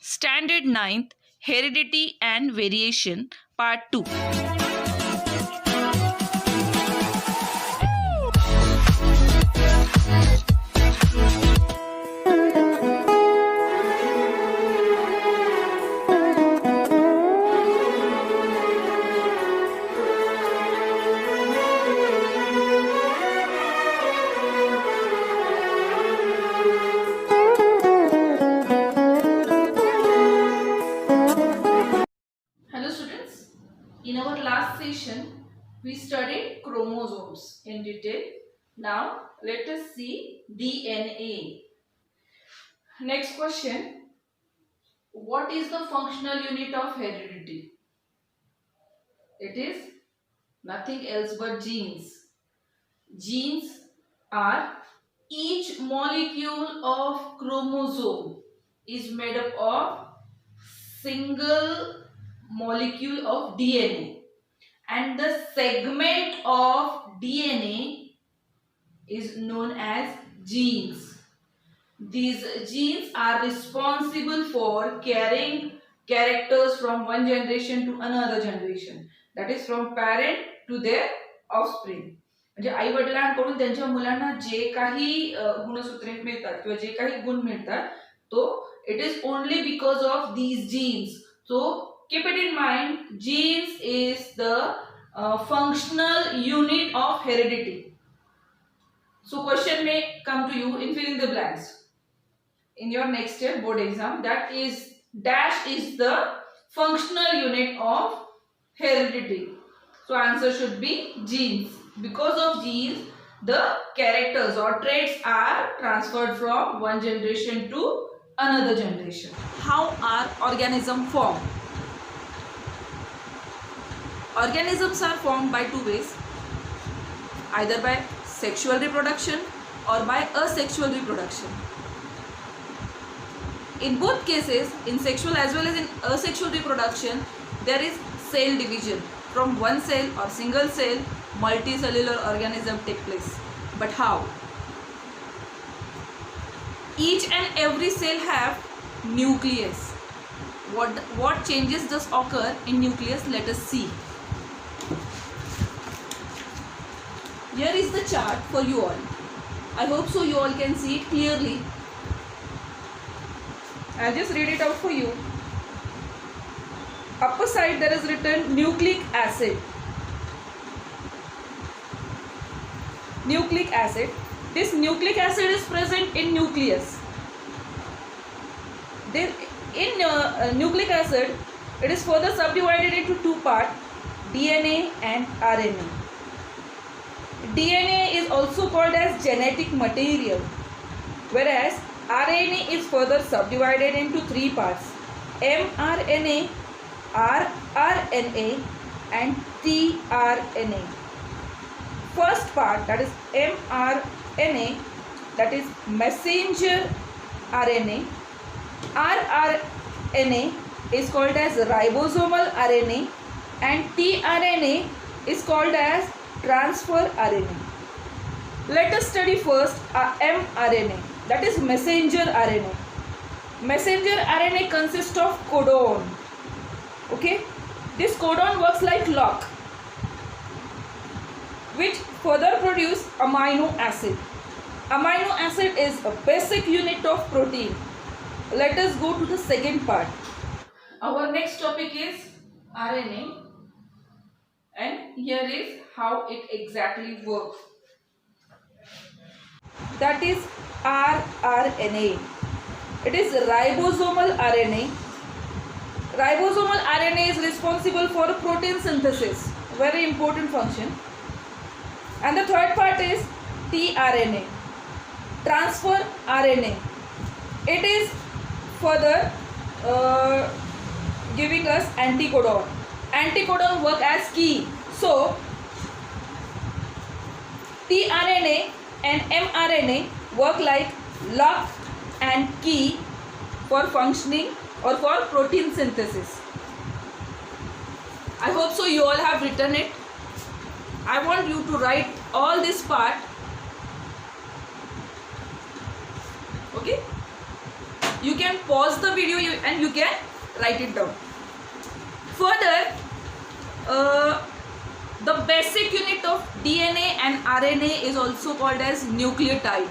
Standard 9th, Heredity and Variation, Part 2. Hello students, in our last session we studied chromosomes in detail. Now let us see DNA. Next question, what is the functional unit of heredity? It is nothing else but genes. Genes are each molecule of chromosome is made up of single molecule of DNA, and the segment of DNA is known as genes. These genes are responsible for carrying characters from one generation to another generation, that is from parent to their offspring. म्हणजे आई वडिलांकडून त्यांच्या मुलांना जे काही गुणसूत्रे मिळतात किंवा जे काही गुण मिळतात तो it is only because of these genes. So keep it in mind, genes is the functional unit of heredity. So question may come to you in filling the blanks in your next year board exam, that is dash is the functional unit of heredity. So answer should be genes. Because of genes the characters or traits are transferred from one generation to another generation. How are organisms formed? Organisms are formed by two ways, either by sexual reproduction or by asexual reproduction. In both cases, in sexual as well as in asexual reproduction, there is cell division. From one cell or single cell, multicellular organism take place. But how? Each and every cell have nucleus. What changes does occur in nucleus? Let us see. Here is the chart for you all. I hope so you all can see it clearly. I'll just read it out for you. Upper side there is written nucleic acid. Nucleic acid. This nucleic acid is present in nucleus. Then in nucleic acid, it is further subdivided into two parts, DNA and RNA. DNA is also called as genetic material, whereas RNA is further subdivided into three parts, mRNA, rRNA and tRNA. First part, that is mRNA, that is messenger RNA. rRNA is called as ribosomal RNA and tRNA is called as transfer RNA. Let us study first mRNA, that is messenger RNA. Messenger RNA consists of codon. Okay, this codon works like lock, which further produce amino acid. Amino acid is a basic unit of protein. Let us go to the second part. Our next topic is RNA, and here is how it exactly works. That is rRNA. It is ribosomal RNA. Ribosomal RNA is responsible for protein synthesis, very important function. And the third part is tRNA, transfer RNA. It is further giving us anticodon. Anticodon work as key. So tRNA and mRNA work like lock and key for functioning or for protein synthesis. I hope so you all have written it. I want you to write all this part. Okay. you can pause the video and you can write it down. Further, the basic unit of DNA and RNA is also called as nucleotide.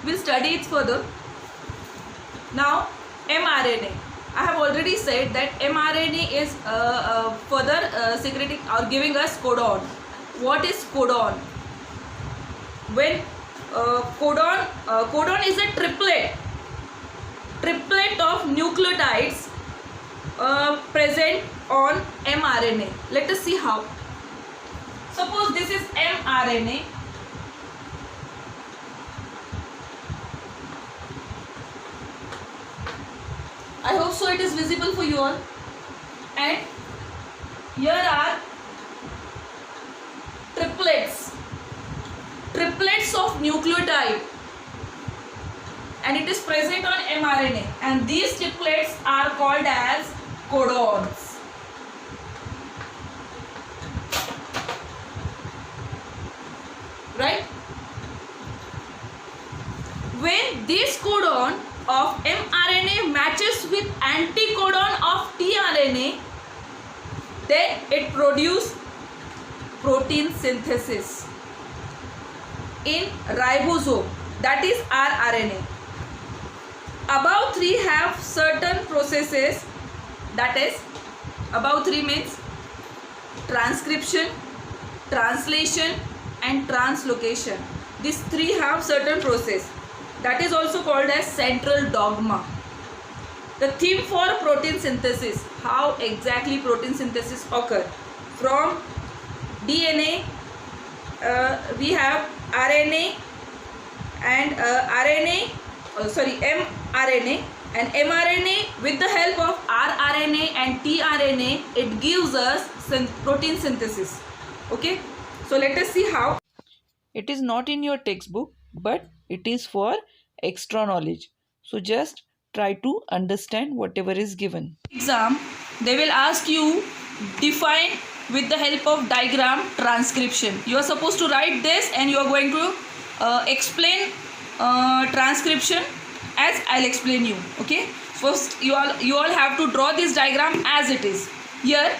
We'll study it further. Now, mRNA. I have already said that mRNA is further secreting or giving us codon. What is codon? When codon is a triplet of nucleotides present on mRNA. Let us see how. Suppose this is mRNA. I hope so it is visible for you all. And here are triplets of nucleotide, and it is present on mRNA, and these triplets are called as codons. Right? When this codon of mRNA matches with anticodon of tRNA, then it produces protein synthesis in ribosome, that is rRNA. Above 3 have certain processes, that is above 3 means transcription, translation and translocation. These 3 have certain process, that is also called as central dogma. The theme for protein synthesis, how exactly protein synthesis occur. From DNA we have RNA and mRNA, and mRNA with the help of rRNA and tRNA, it gives us protein synthesis. Okay, so let us see how. It is not in your textbook, but it is for extra knowledge. So just try to understand whatever is given. Exam, they will ask you define with the help of diagram transcription. You are supposed to write this and you are going to explain transcription as I'll explain you. Okay, first you all have to draw this diagram as it is. Here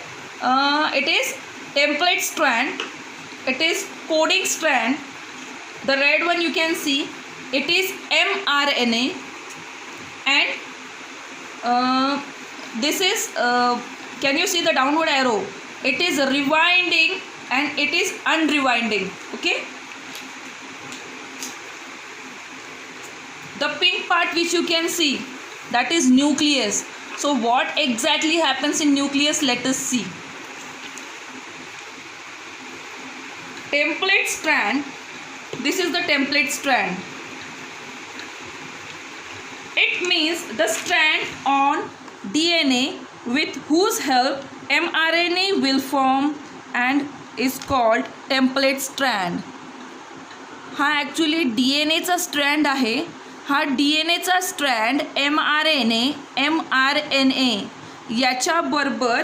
it is template strand, it is coding strand. The red one you can see, it is mRNA, and this is can you see the downward arrow? It is rewinding and it is unrewinding. Okay, the pink part which you can see, that is nucleus. So what exactly happens in nucleus, let us see. Template strand, this is the template strand. It means the strand on DNA with whose help mRNA will form and is called template strand. हा actually DNAचा strand आहे. हा DNAचा strand mRNA याच्याबरोबर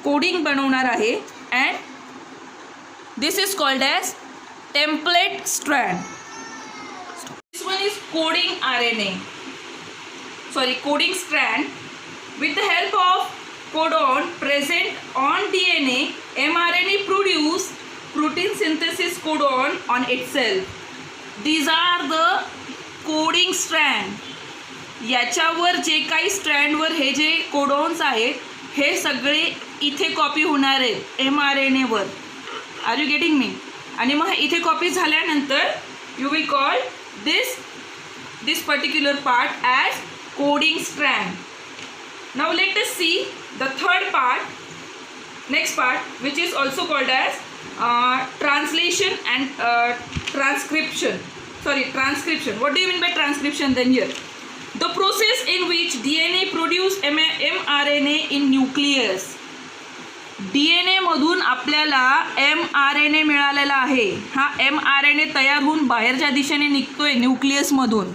coding बनवणार आहे, and this is called as template strand. This one is coding strand. With the help of codon present on DNA, mRNA produce protein synthesis codon on itself. These are the coding strand. याच्यावर जे काही स्ट्रँडवर हे जे codons आहेत हे सगळे इथे copy होणार आहेत mRNA वर. Are you getting me? आणि मग इथे कॉपी झाल्यानंतर you will call this particular part as coding strand. Now let us see the third part, next part, which is also called as translation and transcription. Transcription. What do you mean by transcription then here? The process in which DNA produce mRNA in nucleus. DNA मधून आपल्याला mRNA मिळालेला आहे. हा mRNA तयार होऊन बाहेरच्या दिशेने निघतोय न्यूक्लियसमधून.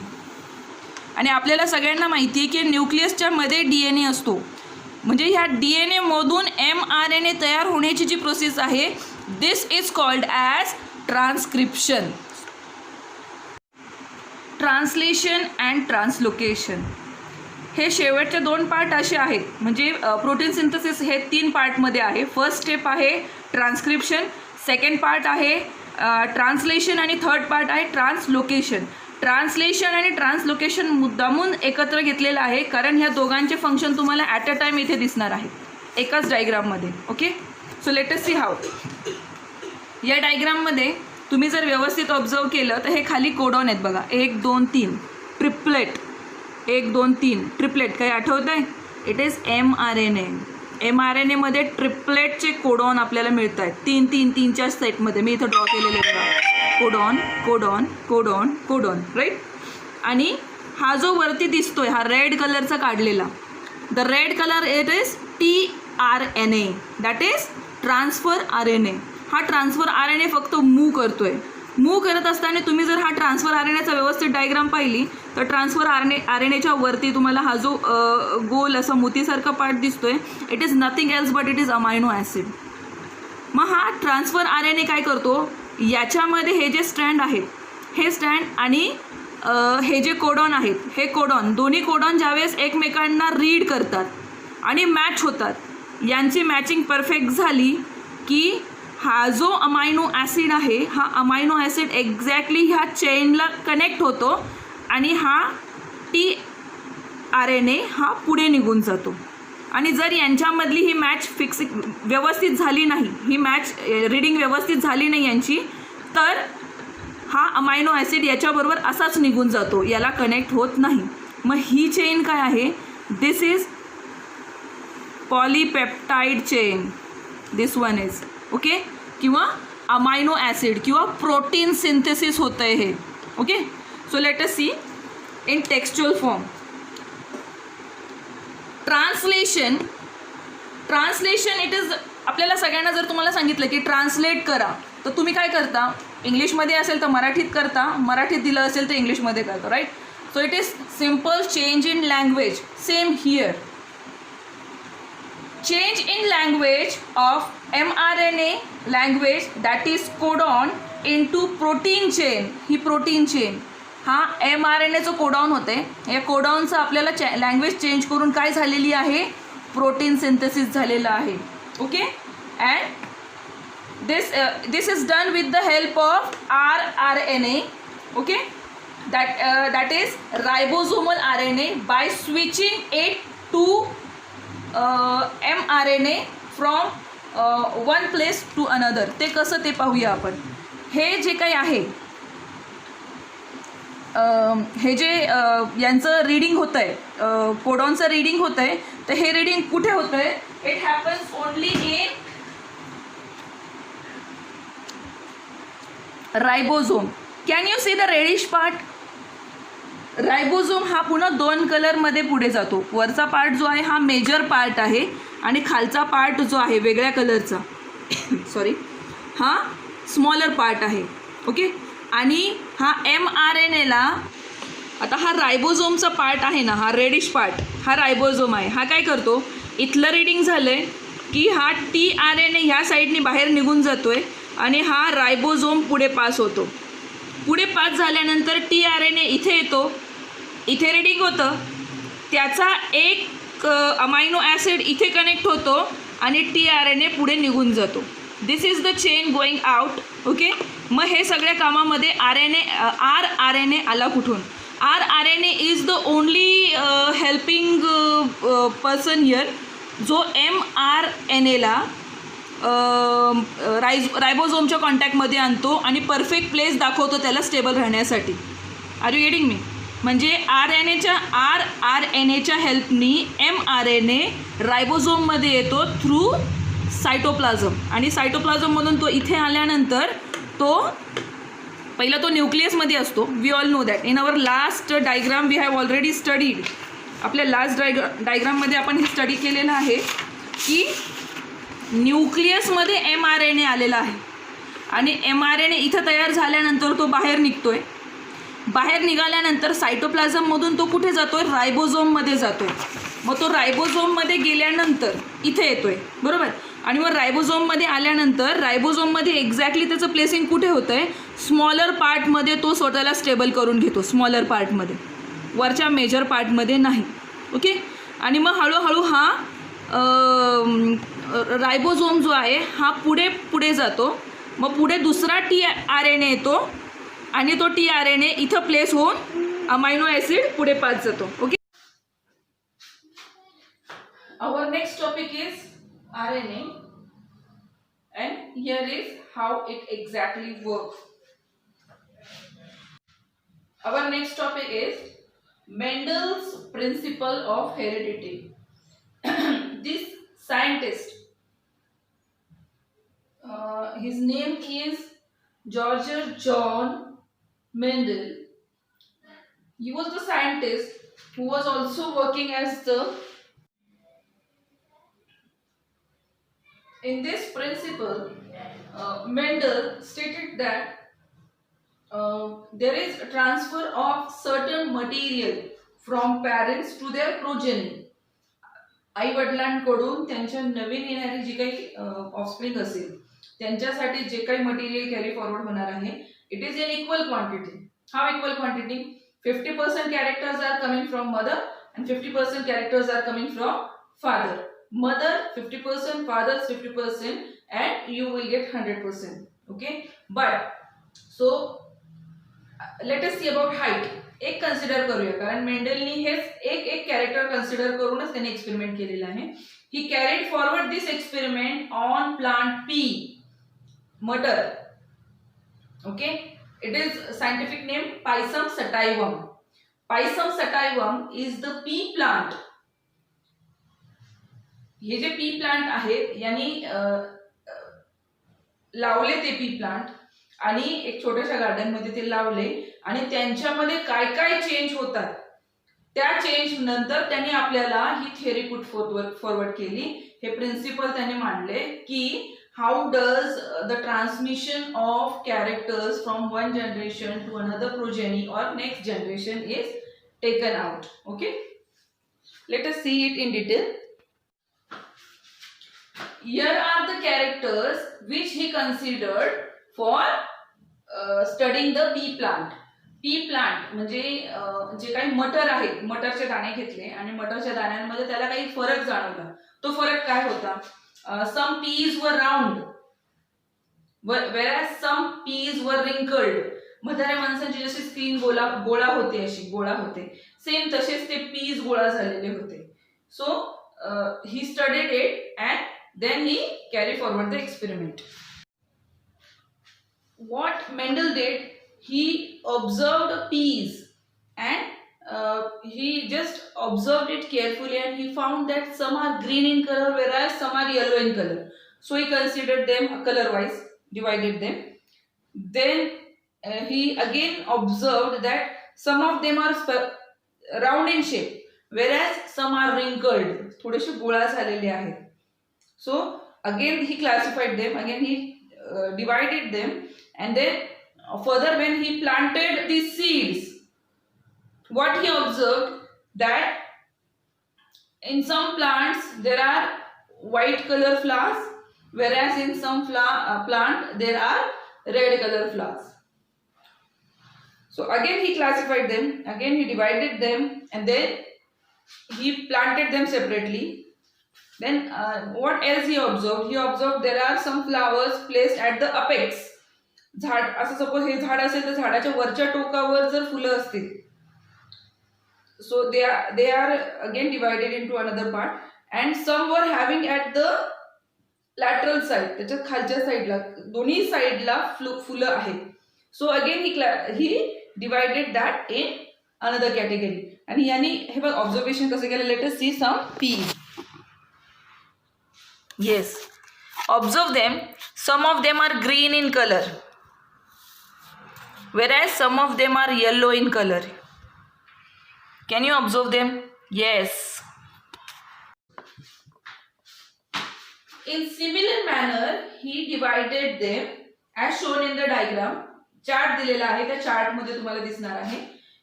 आणि आपल्याला सगळ्यांना माहिती आहे की न्यूक्लियसच्या मध्ये DNA असतो. म्हणजे ह्या DNA मधून mRNA तयार होण्याची जी प्रोसेस आहे, this is called as transcription. Translation and translocation. हे शेवटचे 2 पार्ट असे आहेत, म्हणजे प्रोटीन सिंथेसिस हे 3 पार्टमध्ये आहे. फर्स्ट स्टेप आहे ट्रान्सक्रिप्शन, सेकंड पार्ट आहे ट्रान्सलेशन आणि थर्ड पार्ट आहे ट्रान्सलोकेशन. ट्रान्सलेशन आणि ट्रान्सलोकेशन मुद्दामून एकत्र घेतलेलं आहे, कारण ह्या दोघांचे फंक्शन तुम्हाला ॲट अ टाईम इथे दिसणार आहेत एकाच डायग्राममध्ये. ओके, सो लेट अस सी हाऊ. या डायग्राममध्ये तुम्ही जर व्यवस्थित ऑब्झर्व केलं तर हे खाली कोडॉन आहेत बघा, 1 2 3 ट्रिपलेट, 1 2 3 ट्रिपलेट. काही आठवत आहे? It is mRNA. mRNAमध्ये ट्रिपलेटचे कोडॉन आपल्याला मिळत आहेत 3-3-3च्या सेटमध्ये. मी इथं ड्रॉ केलेले बघा, codon codon codon codon, right. आणि हा जो वरती दिसतोय हा रेड कलरचा काढलेला, the red colour it is tRNA, that is transfer RNA. हा ट्रान्सफर RNA फक्त मूव्ह करतोय. मूव्ह करत असताना तुम्ही जर हा ट्रान्सफर RNAचा व्यवस्थित डायग्राम पाहिली तर ट्रान्सफर RNAच्या वरती तुम्हाला हा जो गोल असा मोतीसारखा पार्ट दिसतोय, it is nothing else but it is amino acid. मग हा ट्रान्सफर RNA काय करतो, याच्यामध्ये हे जे स्ट्रँड आहेत, हे स्ट्रँड आणि हे जे कोडॉन आहेत, हे कोडॉन, दोन्ही कोडॉन ज्यावेळेस एकमेकांना रीड करतात आणि मॅच होतात, यांची मॅचिंग परफेक्ट झाली की हा जो अमायनो ॲसिड आहे, हा अमायनो ॲसिड एक्झॅक्टली ह्या चेनला कनेक्ट होतो आणि हा tRNA हा पुढे निघून जातो. आणि जर यांच्यामधली ही मॅच व्यवस्थित झाली नाही, ही मॅच रीडिंग व्यवस्थित झाली नाही यांची, तर हा अमायनो ॲसिड याच्याबरोबर असाच निघून जातो, याला कनेक्ट होत नाही. मग ही चेन काय आहे, this is polypeptide chain, this one is okay, किंवा अमायनो ॲसिड किंवा प्रोटीन सिंथेसिस होतं आहे हे. Okay, so let us see in textual form. Translation it is, आपल्याला सगळ्यांना जर तुम्हाला सांगितलं की ट्रान्सलेट करा तर तुम्ही काय करता, इंग्लिशमध्ये असेल तर मराठीत करता, मराठीत दिलं असेल तर इंग्लिशमध्ये करता, right. So it is simple change in language. Same here, change in language of mRNA language, that is codon, into protein chain. He protein chain, हा mRNAचं कोडॉन होते, या कोडॉनचं आपल्याला लँग्वेज चेंज करून काय झालेली आहे, प्रोटीन सिंथेसिस झालेलं आहे. Okay, and this is done with the help of rRNA. Okay, that is ribosomal RNA by switching it to mRNA from one place to another. ते कसं ते पाहूया आपण. हे जे काही आहे, हे जे यांचं रीडिंग होतं आहे, कोडॉनचं रीडिंग होतं आहे, तर हे रीडिंग कुठे होतं आहे, it happens only in ribosome. Can you see the reddish part. Ribosome हा पुन्हा 2 कलरमध्ये पुढे जातो. वरचा पार्ट जो आहे हा मेजर पार्ट आहे आणि खालचा पार्ट जो आहे वेगळ्या कलरचा सॉरी, हा स्मॉलर पार्ट आहे. ओके, आणि हा mRNAला, आता हा रायबोझोमचा पार्ट आहे ना, हा रेडिश पार्ट, हा रायबोझोम आहे. हा काय करतो, इथलं रीडिंग झालं आहे की हा tRNA ह्या साईडने बाहेर निघून जातो आहे आणि हा रायबोझोम पुढे पास होतो. पुढे पास झाल्यानंतर tRNA इथे येतो, इथे रीडिंग होतं, त्याचा एक अमायनो ॲसिड इथे कनेक्ट होतो आणि tRNA पुढे निघून जातो. This is the chain going out. Okay, मग हे सगळ्या कामामध्ये rRNA आला कुठून. rRNA is the only helping person here, जो mRNAला रायबोझोमच्या कॉन्टॅक्टमध्ये आणतो आणि परफेक्ट प्लेस दाखवतो त्याला स्टेबल राहण्यासाठी. Are you getting me. म्हणजे rRNAच्या हेल्पनी mRNA रायबोझोममध्ये येतो थ्रू सायटोप्लाझम, आणि सायटोप्लाझममधून तो इथे आल्यानंतर तो पहिला तो न्यूक्लियसमध्ये असतो. We all know that. In our last diagram we have already studied. आपल्या लास्ट डायग्राममध्ये आपण हे स्टडी केलेलं आहे की न्यूक्लियसमध्ये mRNA आलेला आहे आणि mRNA इथं तयार झाल्यानंतर तो बाहेर निघतो आहे. बाहेर निघाल्यानंतर सायटोप्लाझममधून तो कुठे जातो आहे, रायबोझोममध्ये जातो आहे. मग तो रायबोझोममध्ये गेल्यानंतर इथे येतो आहे, बरोबर. आणि मग रायबोझोममध्ये आल्यानंतर रायबोझोममध्ये एक्झॅक्टली त्याचं प्लेसिंग कुठे होतं आहे, स्मॉलर पार्टमध्ये तो स्वतःला स्टेबल करून घेतो, स्मॉलर पार्टमध्ये, वरच्या मेजर पार्टमध्ये नाही. ओके. आणि मग हळूहळू हा रायबोझोम जो आहे हा पुढे पुढे जातो. मग पुढे दुसरा tRNA येतो आणि तो tRNA इथं प्लेस होऊन अमायनो ॲसिड पुढे पास जातो. Okay. Our next topic is RNA, and here is how it exactly works. Our next topic is Mendel's principle of heredity. This scientist, his name is George John Mendel. He was the scientist who was also working as the. In this principle, Mendel stated that there is a transfer of certain material from parents to their progeny. आई वडिलांकडून त्यांच्या नवीन येणारी जी काही offspring असेल त्यांच्यासाठी जे काही material carry forward होणार आहे, it is in equal quantity. How equal quantity? 50% characters are coming from mother and 50% characters are coming from father. Mother 50%, father 50%, and you will get 100%. Okay, but so let us see about height. एक consider करूया, कारण मेंडलनी हेच एक character consider करूनच त्याने experiment केलेला आहे. He carried forward this experiment on plant pea, मटर. Okay, it is scientific name pisum sativum. Pisum sativum is the pea plant. हे जे पी प्लांट आहेत यांनी लावले ते पी प्लांट आणि एक छोट्याशा गार्डन मध्ये ते लावले आणि त्यांच्यामध्ये काय काय चेंज होतात त्या चेंज नंतर त्यांनी आपल्याला ही थेअरी पुट फॉरवर्ड केली. हे प्रिन्सिपल त्यांनी मांडले की how does the transmission of characters from one generation to another progeny or next generation is taken out. Okay, let us see it in detail. Here are the characters which he considered for studying the pea plant. Pea plant म्हणजे जे काही मटर आहे, मटरचे दाणे घेतले आणि मटरच्या दाण्यांमध्ये त्याला काही फरक जाणवला. तो फरक काय होता? Some peas were round, whereas some peas were wrinkled. म्हाताऱ्या माणसांची जशी स्किन गोळा होते, अशी गोळा होते, सेम तसेच ते पीस गोळा झालेले होते. So he studied it and then he carried forward the experiment. What Mendel did, he observed peas and he just observed it carefully and he found that some are green in color whereas some are yellow in color. So he considered them color wise, divided them. Then he again observed that some of them are round in shape whereas some are wrinkled, थोडेसे गोळा झालेले आहेत. So again he classified them, again he divided them, and then further when he planted these seeds, what he observed that in some plants there are white color flowers whereas in some plant there are red color flowers. So again he classified them, again he divided them, and then he planted them separately. Then what else he observed? He observed there are some flowers placed at the apex. झाड, असं suppose हे झाड असेल तर झाडाच्या वरच्या टोकावर जर फुलं असतील, so they are again divided into another part, and some were having at the lateral side, त्याच्या खालच्या साईडला, दोन्ही साईडला फुलं आहेत. So again he divided that in another category. आणि यांनी हे बघ ऑब्झर्वेशन कसं केलं. Late us C some peas. Yes, observe them. Some of them are green in color whereas some of them are yellow in color. Can you observe them? Yes. In similar manner he divided them as shown in the diagram. Chart दिलेला आहे, त्या chart मध्ये तुम्हाला दिसणार आहे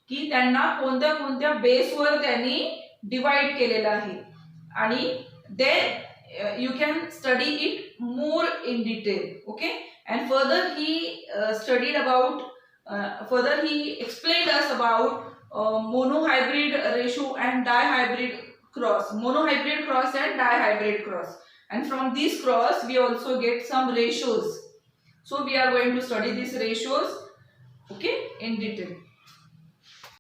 की त्यांना कोणत्या कोणत्या बेसवर त्यांनी डिवाइड केलेला आहे. आणि then you can study it more in detail. Okay, and further he explained us about monohybrid ratio and dihybrid cross, monohybrid cross and dihybrid cross, and from these cross we also get some ratios. So we are going to study these ratios, okay, in detail.